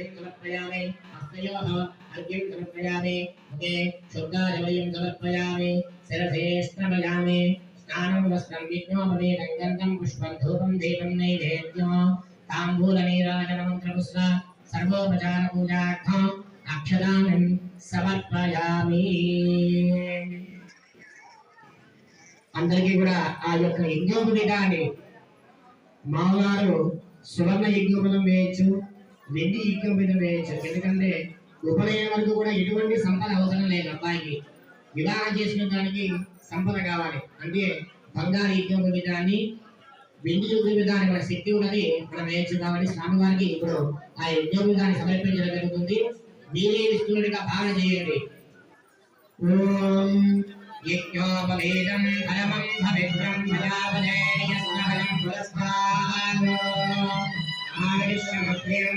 अर्घ्यं समर्पयामि हस्तयोः अर्घ्यं समर्पयामि मुखे शुद्धाजवयं समर्पयामि शिरसे स्नापयामि स्नानं वस्त्रं विज्ञोपवीतं गन्धं पुष्पं धूपं दीपं नैवेद्यो ताम्बूलनीराजनमन्त्रपुष्प सर्वोपचारपूजार्थम् अक्षदानं समर्पयामि। అందరికీ కూడా ఆ యొక్క యజ్ఞోపవీతాన్ని మామగారు సువర్ణ యజ్ఞోపదం వేయచ్చు, వెండి యజ్ఞోపదం వేయచ్చు. ఎందుకంటే ఉపనయనం వరకు కూడా ఎటువంటి సంపద అవసరం లేదు. అబ్బాయికి వివాహం చేసిన దానికి సంపద కావాలి అంటే బంగారు యజ్ఞోపవీతాన్ని వెండి యజ్ఞోపవీతాన్ని మన శక్తి ఉన్నది మనం వేయచ్చు. కాబట్టి స్వామివారికి ఇప్పుడు ఆ యజ్ఞోపవీతాన్ని సమర్పించడం జరుగుతుంది. మీరే ఇస్తున్నట్టుగా భావన చేయండి. ఓం యజ్ఞోపవీతం ఫలమం భవిత్రం ప్రజాపతే యస్మహం పురస్కారో ఆవిష్యమత్యం